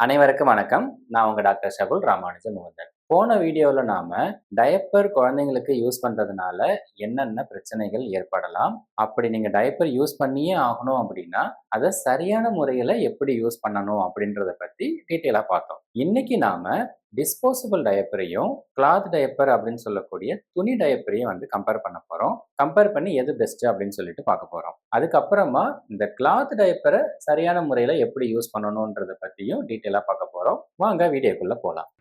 அனைவருக்கும் வணக்கம். நான் உங்க டாக்டர் சகுல் ராமானுஜ முகுந்தன். போன வீடியோல நாம டயப்பர் குழந்தைங்களுக்கு யூஸ் பண்றதுனால என்னென்ன பிரச்சனைகள் ஏற்படலாம், அப்படி நீங்க டயப்பர் யூஸ் பண்ணியே ஆகணும் அப்படின்னா அதை சரியான முறையில எப்படி யூஸ் பண்ணணும் அப்படின்றத பத்தி டீட்டெயிலா பார்த்தோம். இன்னைக்கு நாம டிஸ்போசபிள் டயப்பரையும் கிளாத் டயப்பர் அப்படின்னு சொல்லக்கூடிய துணி டயப்பரையும் கம்பேர் பண்ண போறோம். கம்பேர் பண்ணி எது பெஸ்ட் அப்படின்னு சொல்லிட்டு பார்க்க போறோம். அதுக்கப்புறமா இந்த கிளாத் டயப்பரை சரியான முறையில எப்படி யூஸ் பண்ணணும்ன்றத பத்தியும் டீட்டெயிலா பார்க்க போறோம். வாங்க வீடியோக்குள்ள போலாம்.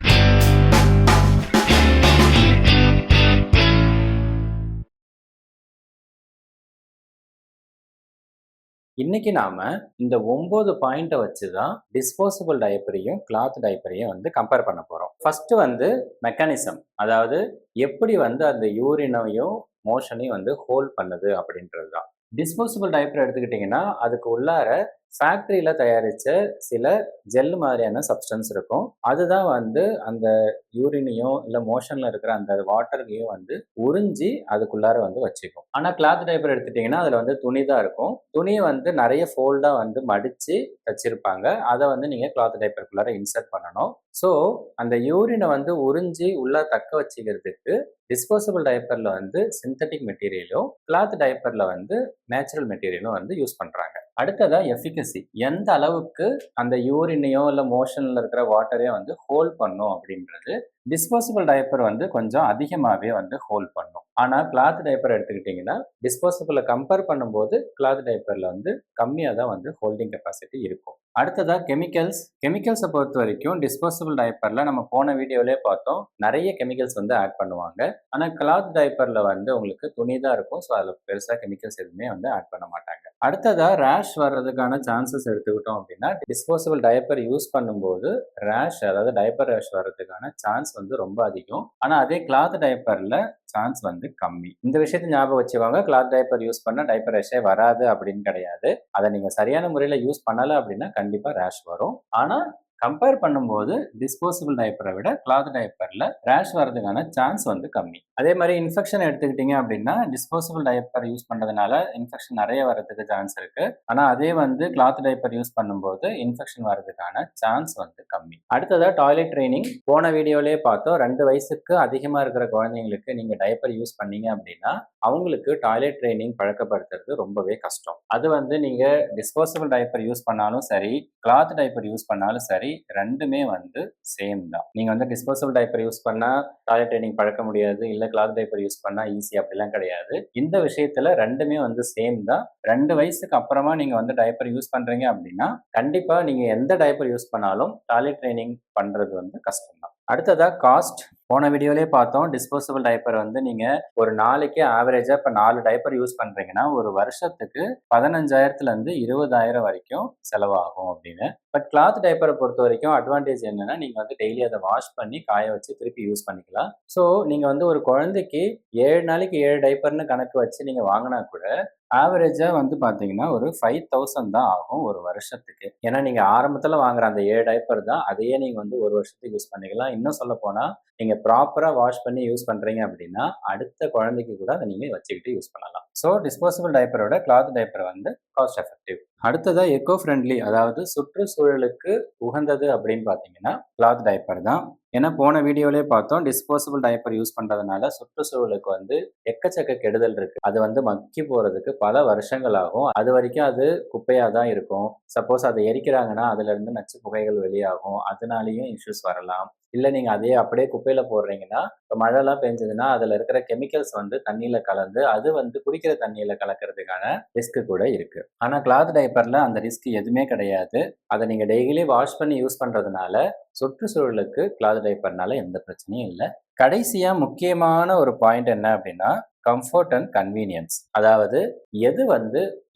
இன்னைக்கு நாம இந்த 9 பாயிண்ட்டை வச்சு தான் டிஸ்போசபிள் டயப்பரையும் கிளாத் டயப்பரையும் கம்பேர் பண்ண போறோம். ஃபர்ஸ்ட் மெக்கானிசம், அதாவது எப்படி அந்த யூரினையும் மோஷனையும் ஹோல்ட் பண்ணுது அப்படின்றது தான். டிஸ்போசபிள் டயப்பர் எடுத்துக்கிட்டிங்கன்னா அதுக்கு உள்ளார ஃபேக்ட்ரியில் தயாரித்த சில ஜெல் மாதிரியான சப்ஸ்டன்ஸ் இருக்கும். அதுதான் அந்த யூரினையும் இல்லை மோஷனில் இருக்கிற அந்த வாட்டரையும் உறிஞ்சி அதுக்குள்ளார வச்சுக்கும். ஆனால் கிளாத் டயப்பர் எடுத்துட்டிங்கன்னா அதில் துணி தான் இருக்கும். துணியை நிறைய ஃபோல்டாக மடித்து வச்சிருப்பாங்க. அதை நீங்கள் கிளாத் டயப்பருக்குள்ளார இன்சர்ட் பண்ணணும். ஸோ அந்த யூரினை உறிஞ்சி உள்ள தக்க வச்சுக்கிறதுக்கு டிஸ்போசபிள் டயப்பரில் சிந்தட்டிக் மெட்டீரியலும் கிளாத் டயப்பரில் நேச்சுரல் மெட்டீரியலும் யூஸ் பண்ணுறாங்க. அடுத்ததா எஃபிகசி, எந்த அளவுக்கு அந்த யூரினையோ இல்லை மோஷனில் இருக்கிற வாட்டரையோ ஹோல்ட் பண்ணும் அப்படின்றது டிஸ்போசபிள் டயப்பர் கொஞ்சம் அதிகமாகவே ஹோல்ட் பண்ணும். ஆனால் கிளாத் டயப்பர் எடுத்துக்கிட்டிங்கன்னா டிஸ்போசபிளை கம்பேர் பண்ணும்போது கிளாத் டயப்பரில் கம்மியாக தான் ஹோல்டிங் கெப்பாசிட்டி இருக்கும். அடுத்ததாக கெமிக்கல்ஸை பொறுத்த வரைக்கும் டிஸ்போசபிள் டயப்பரில் நம்ம போன வீடியோவிலே பார்த்தோம், நிறைய கெமிக்கல்ஸ் ஆட் பண்ணுவாங்க. ஆனால் கிளாத் டயப்பரில் உங்களுக்கு துணி தான் இருக்கும். ஸோ அதில் பெருசாக கெமிக்கல்ஸ் எதுவுமே ஆட் பண்ண மாட்டாங்க. அடுத்ததாக ரேஷ் வர்றதுக்கான சான்சஸ் எடுத்துக்கிட்டோம் அப்படின்னா டிஸ்போசபிள் டயப்பர் யூஸ் பண்ணும்போது ரேஷ், அதாவது டயப்பர் ரேஷ் வர்றதுக்கான சான்ஸ் ரொம்ப அதிகம். ஆனால் அதே கிளாத் டயப்பரில் சான்ஸ் கம்மி. இந்த விஷயத்தை ஞாபகம் வச்சுக்கோங்க. கிளாத் டயப்பர் யூஸ் பண்ண டயப்பர் ரேஷே வராது அப்படின்னு கிடையாது. அதை நீங்கள் சரியான முறையில் யூஸ் பண்ணலை அப்படின்னா கண்டிப்பாக ரேஷ் வரும். ஆனால் கம்பேர் பண்ணும்போது டிஸ்போசபிள் டயப்பரை விட கிளாத் டயப்பரில் ரேஷ் வர்றதுக்கான சான்ஸ் கம்மி. அதே மாதிரி இன்ஃபெக்ஷன் எடுத்துக்கிட்டிங்க அப்படின்னா டிஸ்போசபிள் டயப்பர் யூஸ் பண்ணுறதுனால இன்ஃபெக்ஷன் நிறைய வர்றதுக்கு சான்ஸ் இருக்குது. ஆனால் அதே கிளாத் டயப்பர் யூஸ் பண்ணும்போது இன்ஃபெக்ஷன் வர்றதுக்கான சான்ஸ் கம்மி. அடுத்ததாக டாய்லெட் ட்ரைனிங், போன வீடியோலேயே பார்த்தோம். 2 வயசுக்கு அதிகமாக இருக்கிற குழந்தைங்களுக்கு நீங்கள் டயப்பர் யூஸ் பண்ணீங்க அப்படின்னா அவங்களுக்கு டாய்லெட் ட்ரைனிங் பழக்கப்படுத்துறது ரொம்பவே கஷ்டம். அது நீங்கள் டிஸ்போசபிள் டயப்பர் யூஸ் பண்ணாலும் சரி, கிளாத் டயப்பர் யூஸ் பண்ணாலும் சரி, ரெண்டுமே சேம் தான். நீங்கள் டிஸ்போசபிள் டயப்பர் யூஸ் பண்ணால் டாய்லெட் ட்ரைனிங் பழக்க முடியாது, இல்லை கிளாத் டயப்பர் யூஸ் பண்ணால் ஈஸி அப்படிலாம் கிடையாது. இந்த விஷயத்தில் ரெண்டுமே சேம் தான். 2 வயசுக்கு அப்புறமா நீங்கள் டயப்பர் யூஸ் பண்ணுறீங்க அப்படின்னா கண்டிப்பாக நீங்கள் எந்த டயப்பர் யூஸ் பண்ணாலும் டாய்லெட் ட்ரைனிங் பண்ணுறது கஷ்டம் தான். அடுத்ததாக காஸ்ட், போன வீடியோலேயே பார்த்தோம். டிஸ்போசபிள் டயப்பர் நீங்கள் ஒரு நாளைக்கு ஆவரேஜாக இப்போ 4 டயப்பர் யூஸ் பண்ணுறீங்கன்னா ஒரு வருஷத்துக்கு 15,000 20,000 வரைக்கும் செலவாகும் அப்படின்னு. பட் கிளாத் டயப்பரை பொறுத்த வரைக்கும் அட்வான்டேஜ் என்னன்னா நீங்கள் டெய்லி அதை வாஷ் பண்ணி காய வச்சு திருப்பி யூஸ் பண்ணிக்கலாம். ஸோ நீங்கள் ஒரு குழந்தைக்கு 7 நாளைக்கு 7 டயப்பர்னு கணக்கு வச்சு நீங்கள் வாங்கினா கூட ஆவரேஜாக பார்த்தீங்கன்னா ஒரு 5,000 தான் ஆகும் ஒரு வருஷத்துக்கு. ஏன்னா நீங்கள் ஆரம்பத்தில் வாங்குற அந்த 7 டயப்பர் தான் அதையே நீங்கள் ஒரு வருஷத்துக்கு யூஸ் பண்ணிக்கலாம். இன்னும் சொல்ல போனால் நீங்கள் ப்ராப்பராக வாஷ் பண்ணி யூஸ் பண்ணுறீங்க அப்படின்னா அடுத்த குழந்தைக்கு கூட அதை நீங்கள் வச்சுக்கிட்டு யூஸ் பண்ணலாம். ஸோ டிஸ்போசபிள் டயப்பரோட கிளாத் டயப்பர் காஸ்ட் எஃபெக்டிவ். அடுத்ததாக எக்கோ ஃப்ரெண்ட்லி, அதாவது சுற்றுச்சூழலுக்கு உகந்தது அப்படின்னு பார்த்தீங்கன்னா கிளாத் டயப்பர் தான். ஏன்னா போன வீடியோலேயே பார்த்தோம், டிஸ்போசபிள் டயப்பர் யூஸ் பண்ணுறதுனால சுற்றுச்சூழலுக்கு எக்கச்சக்க கெடுதல் இருக்குது. அது மக்கி போகிறதுக்கு பல வருஷங்கள் ஆகும். அது வரைக்கும் அது குப்பையாக தான் இருக்கும். சப்போஸ் அதை எரிக்கிறாங்கன்னா அதுலேருந்து நச்சு புகைகள் வெளியாகும். அதனாலேயும் இஷ்யூஸ் வரலாம். இல்லை நீங்கள் அதே அப்படியே குப்பையில் போடுறீங்கன்னா இப்போ மழைலாம் பெஞ்சதுன்னா அதில் இருக்கிற கெமிக்கல்ஸ் தண்ணியில் கலந்து அது குடிக்கிற தண்ணியில் கலக்கிறதுக்கான ரிஸ்க் கூட இருக்குது. ஆனால் கிளாத் டயப்பரில் அந்த ரிஸ்க் எதுவுமே கிடையாது. அதை நீங்கள் டெய்லி வாஷ் பண்ணி யூஸ் பண்ணுறதுனால சுற்றுச்சூழலுக்கு கிளாத் டயப்பர்னால எந்த பிரச்சனையும் இல்லை. கடைசியாக முக்கியமான ஒரு பாயிண்ட் என்ன அப்படின்னா கம்ஃபர்ட் அண்ட் கன்வீனியன்ஸ், அதாவது எது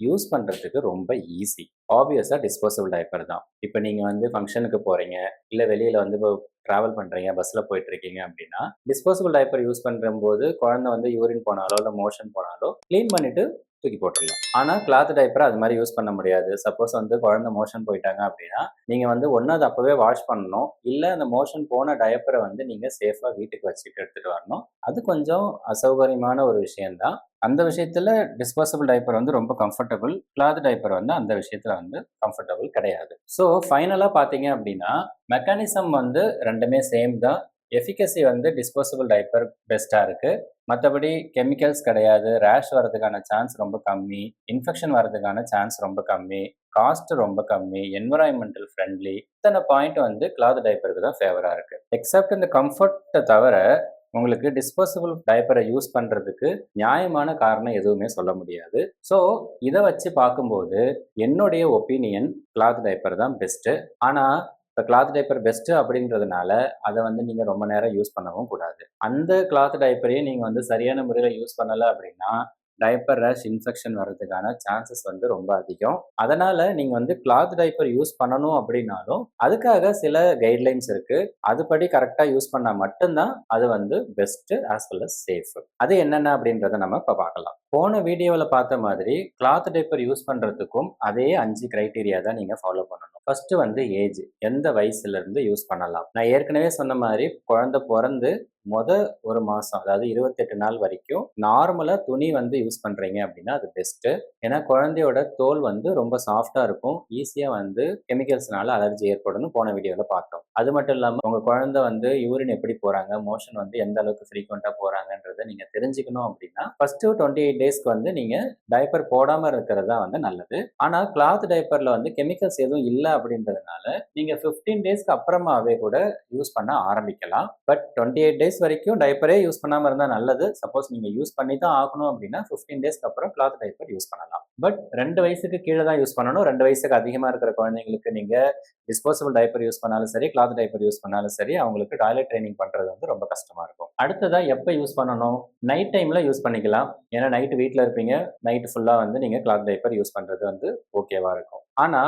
யூஸ் பண்ணுறதுக்கு ரொம்ப ஈஸி. ஆப்வியஸாக டிஸ்போசபிள் டயப்பர் தான். இப்போ நீங்கள் ஃபங்க்ஷனுக்கு போகிறீங்க, இல்லை வெளியில் இப்போ ட்ராவல் பண்ணுறீங்க, பஸ்ஸில் போயிட்டுருக்கீங்க அப்படின்னா டிஸ்போசபிள் டயப்பர் யூஸ் பண்ணும்போது குழந்தை யூரின் போனாலோ இல்லை மோஷன் போனாலோ க்ளீன் பண்ணிவிட்டு தூக்கி போட்டுடலாம். ஆனால் கிளாத் டயப்பரை அது மாதிரி யூஸ் பண்ண முடியாது. சப்போஸ் குழந்தை மோஷன் போயிட்டாங்க அப்படின்னா நீங்கள் ஒன்று அதை அப்போவே வாஷ் பண்ணணும், இல்லை அந்த மோஷன் போன டயப்பரை நீங்கள் சேஃபாக வீட்டுக்கு வச்சுட்டு எடுத்துகிட்டு வரணும். அது கொஞ்சம் அசௌகரியமான ஒரு விஷயந்தான். அந்த விஷயத்துல டிஸ்போசபிள் டைப்பர் வந்து ரொம்ப கம்ஃபர்டபுள். கிளாத் டைப்பர் வந்து அந்த விஷயத்துல வந்து கம்ஃபர்டபுள் கிடையாது. ஸோ ஃபைனலா பார்த்தீங்க அப்படின்னா, மெக்கானிசம் வந்து 2மே சேம் தான். எஃபிகசி வந்து டிஸ்போசபிள் டைப்பர் பெஸ்ட்டா இருக்கு. மத்தபடி கெமிக்கல்ஸ் கிடையாது. ரேஷ் வரதுக்கான சான்ஸ் ரொம்ப கம்மி. இன்ஃபெக்ஷன் வரதுக்கான சான்ஸ் ரொம்ப கம்மி. காஸ்ட் ரொம்ப கம்மி. Environmental friendly. இத்தனை பாயிண்ட் வந்து கிளாத் டைப்பருக்கு தான் ஃபேவரா இருக்கு. எக்ஸப்ட் இந்த கம்ஃபர்ட்ட தவிர உங்களுக்கு டிஸ்போசபிள் டைப்பரை யூஸ் பண்றதுக்கு நியாயமான காரணம் எதுவுமே சொல்ல முடியாது. ஸோ இதை வச்சு பார்க்கும்போது என்னுடைய ஒப்பீனியன் கிளாத் டைப்பர் தான் பெஸ்ட்டு. ஆனால் இப்போ கிளாத் டைப்பர் பெஸ்ட்டு அப்படின்றதுனால அதை வந்து நீங்கள் ரொம்ப நேரம் யூஸ் பண்ணவும் கூடாது. அந்த கிளாத் டைப்பரையே நீங்கள் வந்து சரியான முறையில் யூஸ் பண்ணலை அப்படின்னா டைப்பர் ரேஷ் இன்ஃபெக்ஷன் வர்றதுக்கான சான்சஸ் வந்து ரொம்ப அதிகம். அதனால நீங்க வந்து கிளாத் டைப்பர் யூஸ் பண்ணணும் அப்படின்னாலும் அதுக்காக சில கைட்லைன்ஸ் இருக்கு. அதுபடி கரெக்டா யூஸ் பண்ணா மட்டும்தான் அது வந்து best as well as safe. அது என்னென்ன அப்படின்றத நம்ம இப்போ பார்க்கலாம். போன வீடியோவில் பார்த்த மாதிரி கிளாத் டைப்பர் யூஸ் பண்றதுக்கும் அதே 5 கிரைட்டீரியா தான் நீங்க ஃபாலோ பண்ணணும். ஃபர்ஸ்ட் வந்து ஏஜ், எந்த வயசுல இருந்து யூஸ் பண்ணலாம். நான் ஏற்கனவே சொன்ன மாதிரி குழந்தை பிறந்து ஒரு மாசம், அதாவது 28 நாள் வரைக்கும் நார்மலா துணி வந்து யூஸ் பண்றீங்க அப்படின்னா அது பெஸ்ட். ஏன்னா குழந்தையோட தோல் வந்து ரொம்ப சாஃப்டா இருக்கும். ஈஸியா வந்து கெமிக்கல்ஸ்னால அலர்ஜி ஏற்படும் போன வீடியோல பார்த்தோம். அது மட்டும் இல்லாம உங்க குழந்தை வந்து யூரின் எப்படி போறாங்க, மோஷன் வந்து எந்த அளவுக்கு ஃப்ரீக்வெண்டா போறாங்கன்றத நீங்க தெரிஞ்சுக்கணும் அப்படின்னா ஃபர்ஸ்ட் 28 டேஸ்க்கு வந்து நீங்க டைப்பர் போடாம இருக்கிறது தான் வந்து நல்லது. ஆனா கிளாத் டைப்பர்ல வந்து கெமிக்கல்ஸ் எதுவும் இல்லை அப்படின்றதுனால நீங்க 15 டேஸ்க்கு அப்புறமாவே கூட யூஸ் பண்ண ஆரம்பிக்கலாம். பட் 28 டேஸ் வரைக்கும் டைப்பரே யூஸ் பண்ணாம இருந்தா நல்லது. சப்போஸ் நீங்க யூஸ் பண்ணி தான் ஆகணும் அப்படின்னா 15 டேஸ்க்கு அப்புறம் கிளாத் டைப்பர் யூஸ் பண்ணலாம். பட் 2 வயசுக்கு கீழே தான் யூஸ் பண்ணணும். 2 வயசுக்கு அதிகமா இருக்கிற குழந்தைங்களுக்கு நீங்க டிஸ்போசபிள் டைப்பர் யூஸ் பண்ணாலும் சரி, கிளாத் டைப்பர் யூஸ் பண்ணாலும் சரி, அவங்களுக்கு டாய்லெட் ட்ரைனிங் பண்றது வந்து ரொம்ப கஷ்டமா இருக்கும். அடுத்ததா எப்போ யூஸ் பண்ணணும்? நைட் டைம்ல யூஸ் பண்ணிக்கலாம். ஏன்னா நைட் வீட்டில் இருப்பீங்க, நைட் ஃபுல்லா வந்து நீங்க கிளாத் டைப்பர் யூஸ் பண்றது வந்து ஓகேவா இருக்கும். ஆனா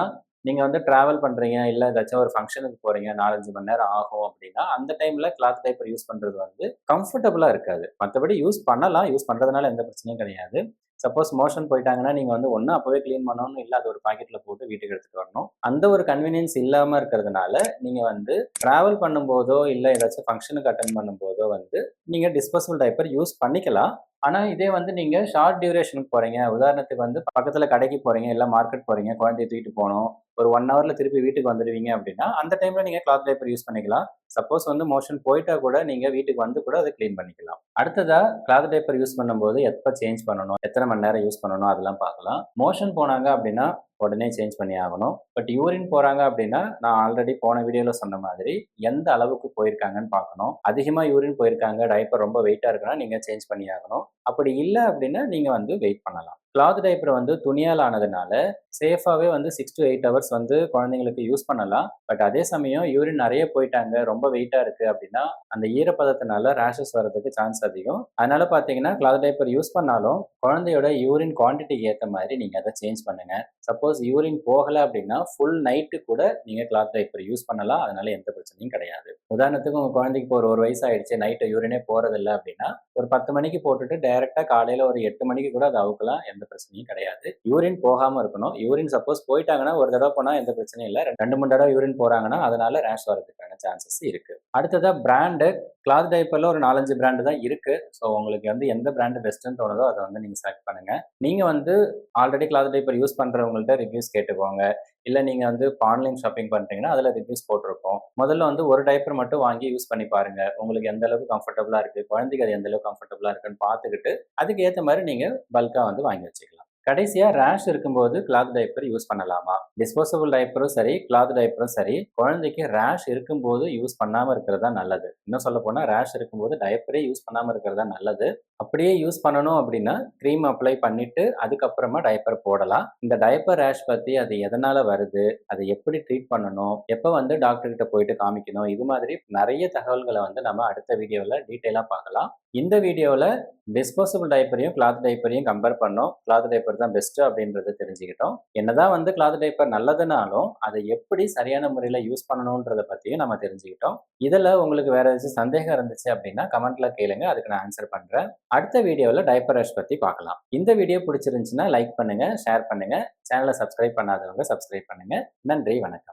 நீங்க வந்து டிராவல் பண்றீங்க, இல்ல ஏதாச்சும் ஒரு ஃபங்க்ஷனுக்கு போறீங்க, 4, 5 மணி நேரம் ஆகும் அப்படின்னா அந்த டைம்ல கிளாத் டைப்பர் யூஸ் பண்றது வந்து கம்ஃபர்டபுளா இருக்காது. மற்றபடி யூஸ் பண்ணலாம், யூஸ் பண்றதுனால எந்த பிரச்சனையும் கிடையாது. சப்போஸ் மோஷன் போயிட்டாங்கன்னா நீங்க வந்து ஒண்ணு அப்பவே கிளீன் பண்ணணும், இல்ல அது ஒரு பாக்கெட்ல போட்டு வீட்டுக்கு எடுத்துட்டு வரணும். அந்த ஒரு கன்வீனியன்ஸ் இல்லாம இருக்கிறதுனால நீங்க வந்து டிராவல் பண்ணும்போதோ இல்ல ஏதாச்சும் ஃபங்க்ஷனுக்கு அட்டென்ட் பண்ணும்போதோ வந்து நீங்க டிஸ்போசபிள் டைப்பர் யூஸ் பண்ணிக்கலாம். ஆனா இதே வந்து நீங்க ஷார்ட் டியூரேஷனுக்கு போறீங்க, உதாரணத்துக்கு வந்து பக்கத்துல கடைக்கு போறீங்க, இல்ல மார்க்கெட் போறீங்க, குழந்தைய தூக்கிட்டு போகணும், ஒரு 1 ஹவர்ல திருப்பி வீட்டுக்கு வந்துடுவீங்க அப்படின்னா அந்த டைம்ல நீங்க கிளாத் டைப்பர் யூஸ் பண்ணிக்கலாம். சப்போஸ் வந்து மோஷன் போயிட்டா கூட நீங்க வீட்டுக்கு வந்து கூட அதை கிளீன் பண்ணிக்கலாம். அடுத்ததா கிளாத் டைப்பர் யூஸ் பண்ணும்போது எப்ப சேஞ்ச் பண்ணணும், எத்தனை மணி நேரம் யூஸ் பண்ணணும் அதெல்லாம் பார்க்கலாம். மோஷன் போனாங்க அப்படின்னா உடனே சேஞ்ச் பண்ணி ஆகணும். பட் யூரின் போறாங்க அப்படின்னா நான் ஆல்ரெடி போன வீடியோல சொன்ன மாதிரி எந்த அளவுக்கு போயிருக்காங்கன்னு பார்க்கணும். அதிகமா யூரின் போயிருக்காங்க, டைப்பர் ரொம்ப வெயிட்டா இருக்குன்னா நீங்க சேஞ்ச் பண்ணி ஆகணும். அப்படி இல்லை அப்படின்னா நீங்க வந்து வெயிட் பண்ணலாம். கிளாத் டைப்பர் வந்து துணியால் ஆனதுனால சேஃபாவே வந்து 6 to 8 ஹவர்ஸ் வந்து குழந்தைங்களுக்கு யூஸ் பண்ணலாம். பட் அதே சமயம் யூரின் நிறைய போயிட்டாங்க, ரொம்ப வெயிட்டா இருக்கு அப்படின்னா அந்த ஈரப்பதத்தினால ரேஷஸ் வரதுக்கு சான்ஸ் அதிகம். அதனால பாத்தீங்கன்னா கிளாத் டைப்பர் யூஸ் பண்ணாலும் குழந்தையோட யூரின் குவான்டிட்டிக்கு ஏற்ற மாதிரி நீங்க அதை சேஞ்ச் பண்ணுங்க. சப்போஸ் யூரின் போகல அப்படின்னா ஃபுல் நைட்டு கூட நீங்க கிளாத் டைப்பர் யூஸ் பண்ணலாம். அதனால எந்த பிரச்சனையும் கிடையாது. உதாரணத்துக்கு உங்க குழந்தைக்கு இப்போ ஒரு வயசு ஆயிடுச்சு, நைட்டு யூரினே போறதில்லை அப்படின்னா ஒரு 10 மணிக்கு போட்டுட்டு டைரக்டா காலையில ஒரு 8 மணிக்கு கூட அது அவுக்கலாம், எந்த பிரச்சனையும் கிடையாது. யூரின் போகாம இருக்கணும். யூரின் சப்போஸ் போயிட்டாங்கன்னா ஒரு தடவை போனா எந்த பிரச்சனையும் இல்லை. 2, 3 தடவை யூரின் போறாங்கன்னா அதனால ரேஷ் வரதுக்கான சான்சஸ் இருக்கு. அடுத்ததா பிராண்டு. கிளாத் டைப்பர்ல ஒரு 4, 5 பிராண்டு தான் இருக்கு. ஸோ உங்களுக்கு வந்து எந்த பிராண்டு பெஸ்ட்னு தோணுதோ அதை வந்து நீங்க செலக்ட் பண்ணுங்க. நீங்க வந்து ஆல்ரெடி கிளாத் டைப்பர் யூஸ் பண்றவங்கள்ட்ட ரிவ்யூஸ் கேட்டுக்கோங்க. இல்ல நீங்க வந்து ஆன்லைன் ஷாப்பிங் பண்றீங்கன்னா அதுல ரிவ்யூஸ் போட்டிருக்கோம். முதல்ல வந்து ஒரு டைப்பர் மட்டும் வாங்கி யூஸ் பண்ணி பாருங்க. உங்களுக்கு எந்த அளவுக்கு கம்ஃபர்டபுளா இருக்கு, குழந்தைக்கு அது எந்த அளவுக்கு கம்ஃபர்டபுளா இருக்குன்னு பார்த்துக்கிட்டு அதுக்கு ஏற்ற மாதிரி நீங்க பல்கா வந்து வாங்கி வச்சுக்கலாம். கடைசியா ரேஷ் இருக்கும்போது கிளாத் டைப்பர் யூஸ் பண்ணலாமா? டிஸ்போசபிள் டைப்பரும் சரி, கிளாத் டைப்பரும் சரி, குழந்தைக்கு ரேஷ் இருக்கும்போது யூஸ் பண்ணாம இருக்கிறது தான் நல்லது. இன்னும் சொல்ல போனா ரேஷ் இருக்கும்போது டைப்பரே யூஸ் பண்ணாம இருக்கிறது தான் நல்லது. அப்படியே யூஸ் பண்ணணும் அப்படின்னா க்ரீம் அப்ளை பண்ணிட்டு அதுக்கப்புறமா டைப்பர் போடலாம். இந்த டைப்பர் ரேஷ் பத்தி அது எதனால வருது, அதை எப்படி ட்ரீட் பண்ணணும், எப்போ வந்து டாக்டர் கிட்ட போயிட்டு காமிக்கணும், இது மாதிரி நிறைய தகவல்களை வந்து நம்ம அடுத்த வீடியோவில் டீட்டெயிலாக பார்க்கலாம். இந்த வீடியோவில் டிஸ்போசபிள் டைப்பரையும் கிளாத் டைப்பரையும் கம்பேர் பண்ணோம். கிளாத் டைப்பர் தான் பெஸ்ட் அப்படின்றத தெரிஞ்சுக்கிட்டோம். என்னதான் வந்து கிளாத் டைப்பர் நல்லதுனாலும் அதை எப்படி சரியான முறையில் யூஸ் பண்ணணுன்றதை பற்றியும் நம்ம தெரிஞ்சுக்கிட்டோம். இதில் உங்களுக்கு வேற ஏதாச்சும் சந்தேகம் இருந்துச்சு அப்படின்னா கமெண்ட்ல கேளுங்க, அதுக்கு நான் ஆன்சர் பண்றேன். அடுத்த வீடியோவில் டைப்பர் ரேஷ் பற்றி பார்க்கலாம். இந்த வீடியோ பிடிச்சிருந்துச்சுன்னா லைக் பண்ணுங்க, ஷேர் பண்ணுங்க. சேனலை சப்ஸ்கிரைப் பண்ணாதவங்க சப்ஸ்கிரைப் பண்ணுங்க. நன்றி, வணக்கம்.